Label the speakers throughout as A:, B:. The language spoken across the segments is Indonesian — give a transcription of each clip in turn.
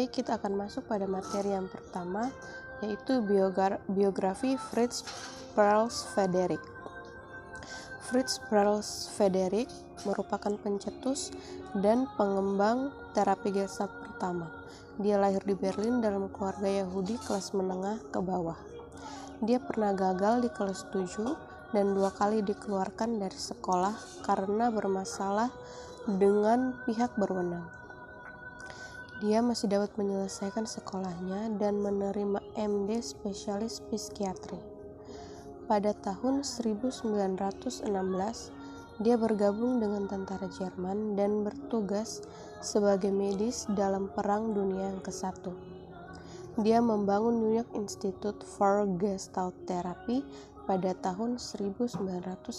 A: Baik, kita akan masuk pada materi yang pertama, yaitu biografi Fritz Perls Frederick. Fritz Perls Frederick merupakan pencetus dan pengembang terapi Gestalt pertama. Dia lahir di Berlin dalam keluarga Yahudi kelas menengah ke bawah. Dia pernah gagal di kelas 7 dan 2 kali dikeluarkan dari sekolah karena bermasalah dengan pihak berwenang. Dia masih dapat menyelesaikan sekolahnya dan menerima MD spesialis psikiatri. Pada tahun 1916, dia bergabung dengan tentara Jerman dan bertugas sebagai medis dalam Perang Dunia yang ke-1. Dia membangun New York Institute for Gestalt Therapy pada tahun 1952.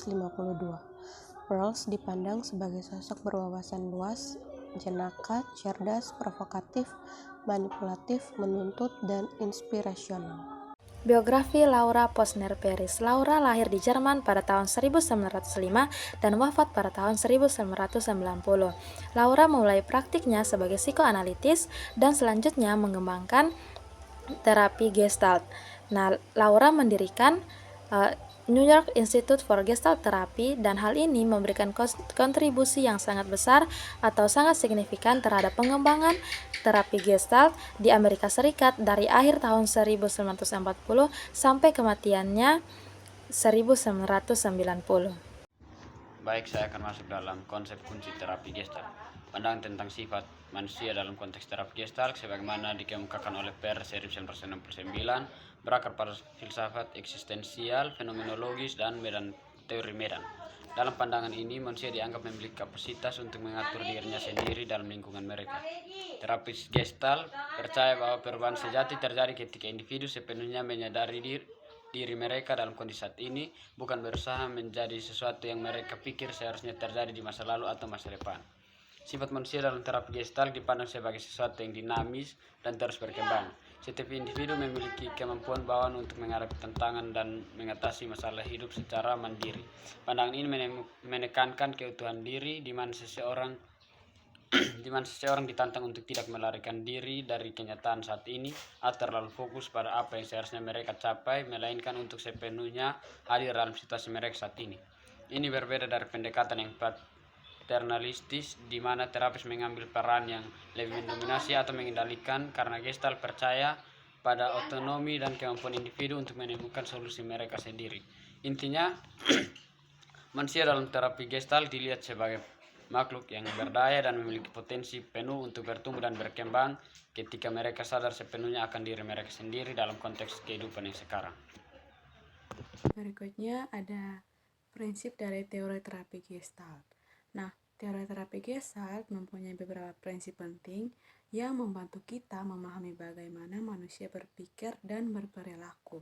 A: Perls dipandang sebagai sosok berwawasan luas, jenaka, cerdas, provokatif, manipulatif, menuntut, dan inspirasional.
B: Biografi Laura Posner Peris. Laura lahir di Jerman pada tahun 1905 dan wafat pada tahun 1990. Laura mulai praktiknya sebagai psikoanalitis dan selanjutnya mengembangkan terapi Gestalt. Laura mendirikan New York Institute for Gestalt Therapy, dan hal ini memberikan kontribusi yang sangat besar atau sangat signifikan terhadap pengembangan terapi Gestalt di Amerika Serikat dari akhir tahun 1940 sampai kematiannya 1990.
C: Baik, saya akan masuk dalam konsep kunci terapi Gestalt. Pandangan tentang sifat manusia dalam konteks terapi Gestalt sebagaimana dikemukakan oleh Peirce 1969 berakar pada filsafat eksistensial, fenomenologis, dan teori medan. Dalam pandangan ini, manusia dianggap memiliki kapasitas untuk mengatur dirinya sendiri dalam lingkungan mereka. Terapis Gestalt percaya bahwa perubahan sejati terjadi ketika individu sepenuhnya menyadari diri mereka dalam kondisi saat ini, bukan berusaha menjadi sesuatu yang mereka pikir seharusnya terjadi di masa lalu atau masa depan. Sifat manusia dalam terapi Gestalt dipandang sebagai sesuatu yang dinamis dan terus berkembang. Setiap individu memiliki kemampuan bawaan untuk menghadapi tantangan dan mengatasi masalah hidup secara mandiri. Pandangan ini menekankan keutuhan diri di mana seseorang ditantang untuk tidak melarikan diri dari kenyataan saat ini atau terlalu fokus pada apa yang seharusnya mereka capai, melainkan untuk sepenuhnya hadir dalam situasi mereka saat ini. Ini berbeda dari pendekatan yang paternalistis di mana terapis mengambil peran yang lebih mendominasi atau mengendalikan, karena Gestalt percaya pada otonomi dan kemampuan individu untuk menemukan solusi mereka sendiri. Intinya, manusia dalam terapi Gestalt dilihat sebagai makhluk yang berdaya dan memiliki potensi penuh untuk bertumbuh dan berkembang ketika mereka sadar sepenuhnya akan diri mereka sendiri dalam konteks kehidupan yang sekarang.
D: Berikutnya ada prinsip dari teori terapi Gestalt. Teori terapi Gestalt mempunyai beberapa prinsip penting yang membantu kita memahami bagaimana manusia berpikir dan berperilaku.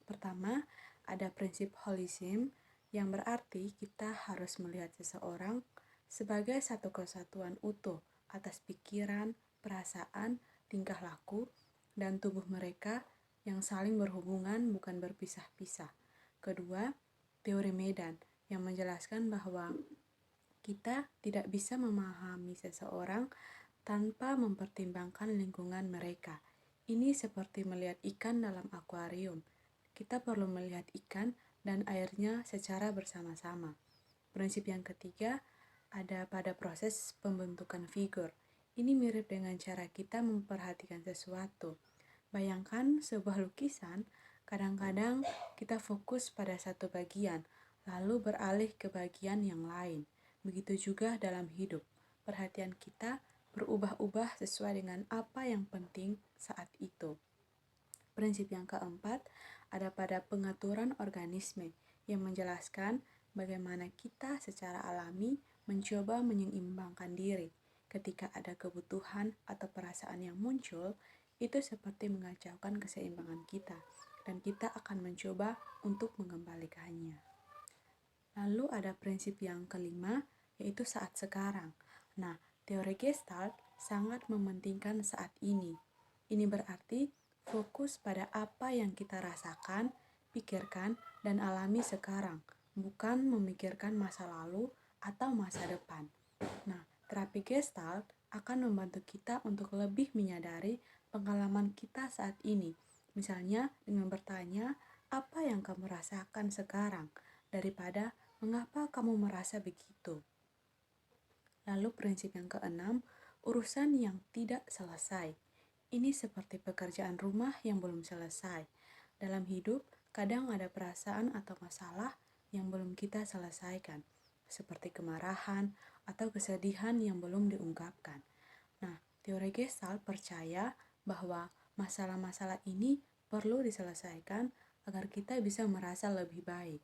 D: Pertama, ada prinsip holism, yang berarti kita harus melihat seseorang sebagai satu kesatuan utuh atas pikiran, perasaan, tingkah laku, dan tubuh mereka yang saling berhubungan, bukan berpisah-pisah. Kedua, teori medan, yang menjelaskan bahwa kita tidak bisa memahami seseorang tanpa mempertimbangkan lingkungan mereka. Ini seperti melihat ikan dalam akuarium. Kita perlu melihat ikan dan airnya secara bersama-sama. Prinsip yang ketiga ada pada proses pembentukan figur. Ini mirip dengan cara kita memperhatikan sesuatu. Bayangkan sebuah lukisan, kadang-kadang kita fokus pada satu bagian, lalu beralih ke bagian yang lain. Begitu juga dalam hidup, perhatian kita berubah-ubah sesuai dengan apa yang penting saat itu. Prinsip yang keempat ada pada pengaturan organisme, yang menjelaskan bagaimana kita secara alami mencoba menyeimbangkan diri. Ketika ada kebutuhan atau perasaan yang muncul, itu seperti mengacaukan keseimbangan kita, dan kita akan mencoba untuk mengembalikannya. Lalu ada prinsip yang kelima, yaitu saat sekarang. Teori Gestalt sangat mementingkan saat ini. Ini berarti fokus pada apa yang kita rasakan, pikirkan, dan alami sekarang, bukan memikirkan masa lalu atau masa depan. Terapi Gestalt akan membantu kita untuk lebih menyadari pengalaman kita saat ini. Misalnya dengan bertanya, apa yang kamu rasakan sekarang, daripada mengapa kamu merasa begitu. Lalu prinsip yang keenam, urusan yang tidak selesai. Ini seperti pekerjaan rumah yang belum selesai. Dalam hidup, kadang ada perasaan atau masalah yang belum kita selesaikan, seperti kemarahan atau kesedihan yang belum diungkapkan. Nah, teori Gestalt percaya bahwa masalah-masalah ini perlu diselesaikan agar kita bisa merasa lebih baik.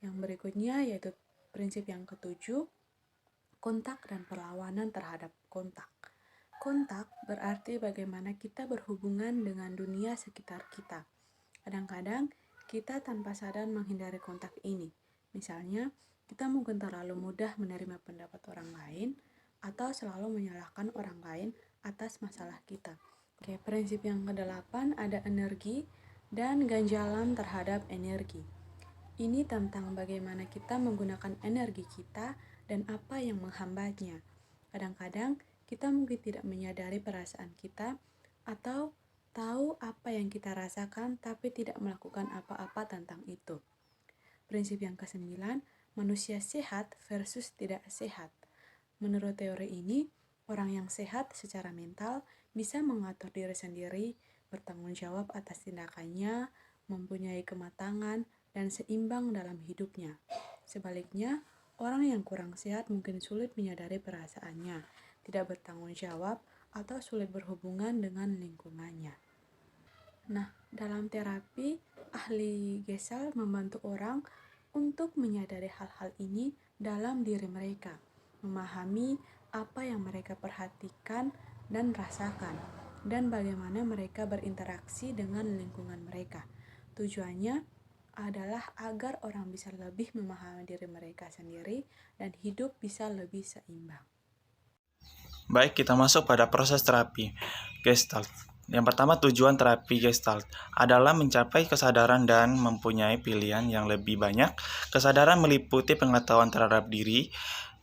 D: Yang berikutnya yaitu prinsip yang ketujuh, kontak dan perlawanan terhadap kontak. Kontak berarti bagaimana kita berhubungan dengan dunia sekitar kita. Kadang-kadang kita tanpa sadar menghindari kontak ini. Misalnya, kita mungkin terlalu mudah menerima pendapat orang lain atau selalu menyalahkan orang lain atas masalah kita. Oke, prinsip yang kedelapan ada energi dan ganjalan terhadap energi. Ini tentang bagaimana kita menggunakan energi kita dan apa yang menghambatnya. Kadang-kadang kita mungkin tidak menyadari perasaan kita atau tahu apa yang kita rasakan tapi tidak melakukan apa-apa tentang itu. Prinsip yang kesembilan, manusia sehat versus tidak sehat. Menurut teori ini, orang yang sehat secara mental bisa mengatur diri sendiri, bertanggung jawab atas tindakannya, mempunyai kematangan, dan seimbang dalam hidupnya. Sebaliknya, orang yang kurang sehat mungkin sulit menyadari perasaannya, tidak bertanggung jawab, atau sulit berhubungan dengan lingkungannya. Nah, dalam terapi, ahli Gestalt membantu orang untuk menyadari hal-hal ini dalam diri mereka, memahami apa yang mereka perhatikan dan rasakan, dan bagaimana mereka berinteraksi dengan lingkungan mereka. Tujuannya adalah agar orang bisa lebih memahami diri mereka sendiri dan hidup bisa lebih seimbang.
E: Baik, kita masuk pada proses terapi Gestalt. Yang pertama, tujuan terapi Gestalt adalah mencapai kesadaran dan mempunyai pilihan yang lebih banyak. Kesadaran meliputi pengetahuan terhadap diri,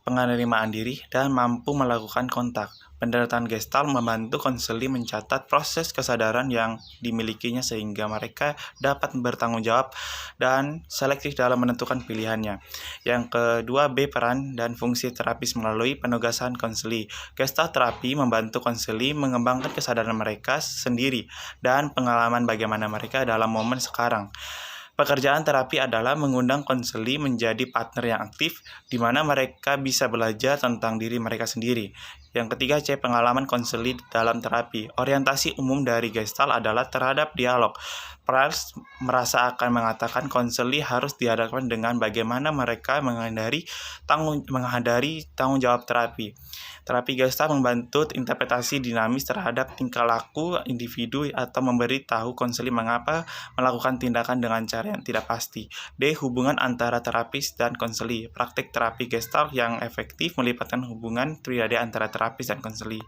E: penerimaan diri, dan mampu melakukan kontak. Pendekatan Gestalt membantu konseli mencatat proses kesadaran yang dimilikinya sehingga mereka dapat bertanggung jawab dan selektif dalam menentukan pilihannya. Yang kedua, B. Peran dan fungsi terapis melalui penugasan konseli. Gestalt terapi membantu konseli mengembangkan kesadaran mereka sendiri dan pengalaman bagaimana mereka dalam momen sekarang. Pekerjaan terapi adalah mengundang konseli menjadi partner yang aktif, di mana mereka bisa belajar tentang diri mereka sendiri. Yang ketiga, C. Pengalaman konseli dalam terapi. Orientasi umum dari Gestalt adalah terhadap dialog. Prals merasa akan mengatakan konseli harus dihadapkan dengan bagaimana mereka menghindari tanggung jawab terapi. Terapi Gestalt membantu interpretasi dinamis terhadap tingkah laku individu atau memberi tahu konseli mengapa melakukan tindakan dengan cara yang tidak pasti. D. Hubungan antara terapis dan konseli. Praktik terapi Gestalt yang efektif melibatkan hubungan pribadi antara terapis dan konseli.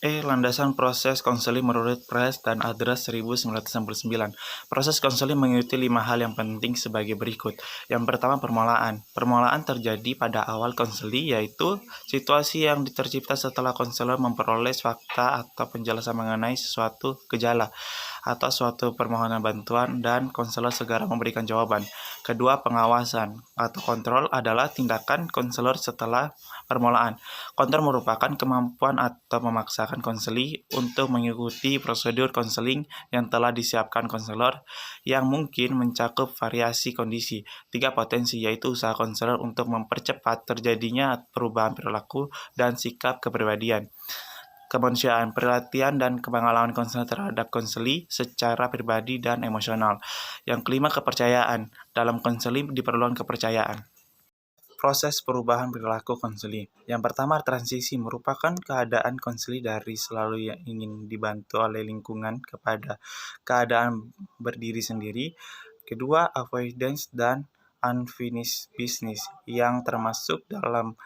E: E. Landasan proses konseling menurut Press dan Adras 1999. Proses konseling mengikuti 5 hal yang penting sebagai berikut. Yang pertama, permulaan. Permulaan terjadi pada awal konseling, yaitu situasi yang tercipta setelah konselor memperoleh fakta atau penjelasan mengenai sesuatu gejala atau suatu permohonan bantuan dan konselor segera memberikan jawaban. Kedua, pengawasan atau kontrol adalah tindakan konselor setelah permulaan. Kontrol merupakan kemampuan atau memaksakan konseli untuk mengikuti prosedur konseling yang telah disiapkan konselor yang mungkin mencakup variasi kondisi. 3, potensi, yaitu usaha konselor untuk mempercepat terjadinya perubahan perilaku dan sikap kepribadian. Kemanusiaan, perhatian dan pengalaman konselor terhadap konseli secara pribadi dan emosional. Yang kelima, kepercayaan. Dalam konseling diperlukan kepercayaan. Proses perubahan perilaku konseli. Yang pertama, transisi merupakan keadaan konseli dari selalu yang ingin dibantu oleh lingkungan kepada keadaan berdiri sendiri. Kedua, avoidance dan unfinished business. Yang termasuk dalam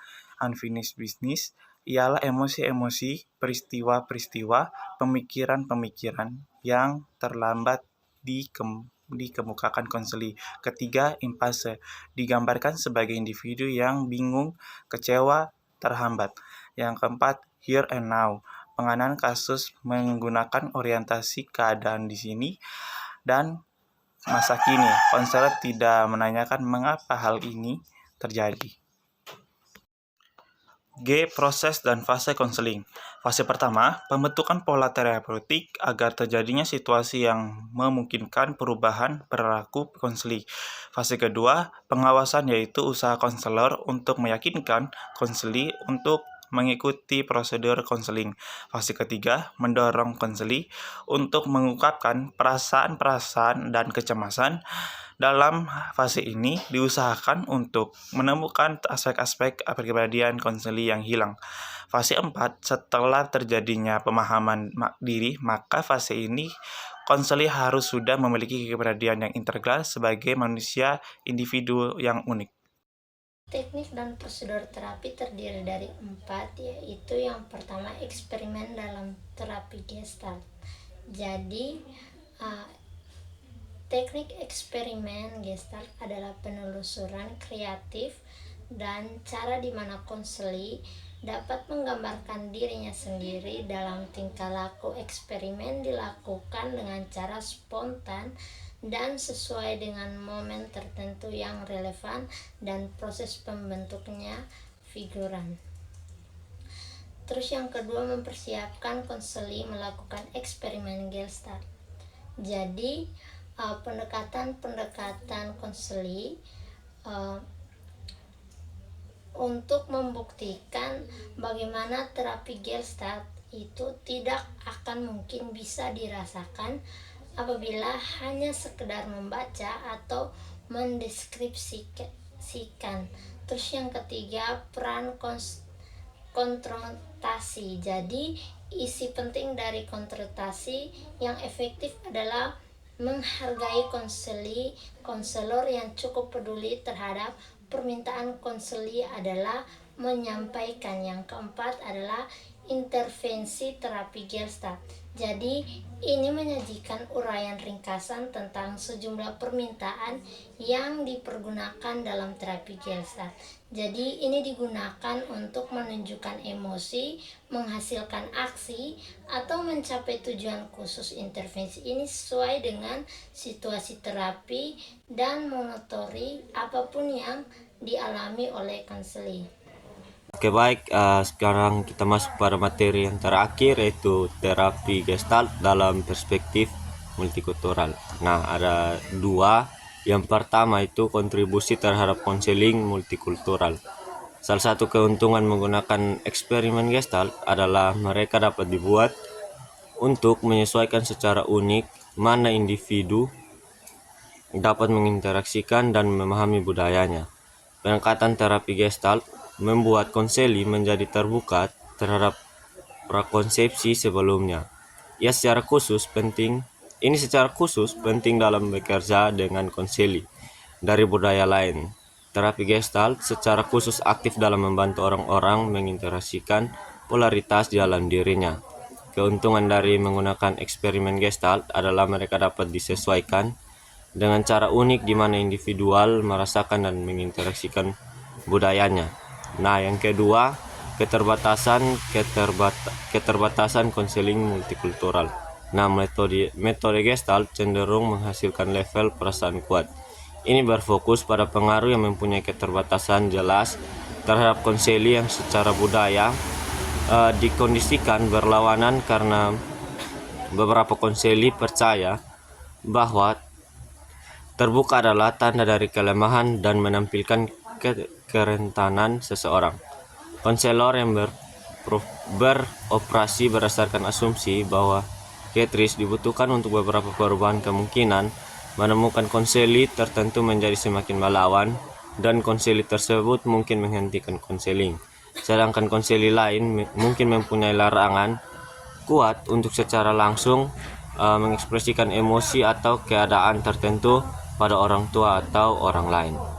E: unfinished business ialah emosi-emosi, peristiwa-peristiwa, pemikiran-pemikiran yang terlambat dikemukakan konseli. Ketiga, impasse, digambarkan sebagai individu yang bingung, kecewa, terhambat. Yang keempat, here and now. Penanganan kasus menggunakan orientasi keadaan di sini dan masa kini. Konselor tidak menanyakan mengapa hal ini terjadi. G. Proses dan fase konseling. Fase pertama, pembentukan pola terapeutik agar terjadinya situasi yang memungkinkan perubahan perilaku konseling. Fase kedua, pengawasan yaitu usaha konselor untuk meyakinkan konseli untuk mengikuti prosedur konseling. Fase ketiga, mendorong konseli untuk mengungkapkan perasaan-perasaan dan kecemasan. Dalam fase ini diusahakan untuk menemukan aspek-aspek kepribadian konseli yang hilang. Fase 4, setelah terjadinya pemahaman diri, maka fase ini konseli harus sudah memiliki kepribadian yang integral sebagai manusia individu yang unik.
F: Teknik dan prosedur terapi terdiri dari 4, yaitu yang pertama eksperimen dalam terapi Gestalt. Jadi teknik eksperimen Gestalt adalah penelusuran kreatif dan cara di mana konseli dapat menggambarkan dirinya sendiri dalam tingkah laku. Eksperimen dilakukan dengan cara spontan dan sesuai dengan momen tertentu yang relevan dan proses pembentuknya figuran. Terus yang kedua, mempersiapkan konseli melakukan eksperimen Gestalt. Jadi pendekatan konseli untuk membuktikan bagaimana terapi Gestalt itu tidak akan mungkin bisa dirasakan apabila hanya sekedar membaca atau mendeskripsikan. Terus yang ketiga, peran konfrontasi. Jadi isi penting dari konfrontasi yang efektif adalah menghargai konselor yang cukup peduli terhadap permintaan konseli adalah menyampaikan. Yang keempat adalah intervensi terapi Gestalt. Jadi ini menyajikan uraian ringkasan tentang sejumlah permintaan yang dipergunakan dalam terapi Gestalt. Jadi ini digunakan untuk menunjukkan emosi, menghasilkan aksi, atau mencapai tujuan khusus. Intervensi ini sesuai dengan situasi terapi dan monitoring apapun yang dialami oleh konseli.
G: Oke, baik, sekarang kita masuk pada materi yang terakhir, yaitu terapi Gestalt dalam perspektif multikultural. Nah, ada dua. Yang pertama itu kontribusi terhadap konseling multikultural. Salah satu keuntungan menggunakan eksperimen Gestalt adalah mereka dapat dibuat untuk menyesuaikan secara unik mana individu dapat menginteraksikan dan memahami budayanya. Pendekatan terapi Gestalt membuat konseli menjadi terbuka terhadap prakonsepsi sebelumnya. Secara khusus penting dalam bekerja dengan konseli dari budaya lain. Terapi Gestalt secara khusus aktif dalam membantu orang-orang menginteraksikan polaritas di dalam dirinya. Keuntungan dari menggunakan eksperimen Gestalt adalah mereka dapat disesuaikan dengan cara unik di mana individual merasakan dan menginteraksikan budayanya. Nah, yang kedua, keterbatasan konseling multikultural. Nah, metode Gestalt cenderung menghasilkan level perasaan kuat. Ini berfokus pada pengaruh yang mempunyai keterbatasan jelas terhadap konseli yang secara budaya dikondisikan berlawanan, karena beberapa konseli percaya bahwa terbuka adalah tanda dari kelemahan dan menampilkan kerentanan seseorang. Konselor yang beroperasi berdasarkan asumsi bahwa Ketris dibutuhkan untuk beberapa perubahan kemungkinan menemukan konseli tertentu menjadi semakin melawan, dan konseli tersebut mungkin menghentikan konseling. Sedangkan konseli lain mungkin mempunyai larangan kuat untuk secara langsung mengekspresikan emosi atau keadaan tertentu pada orang tua atau orang lain.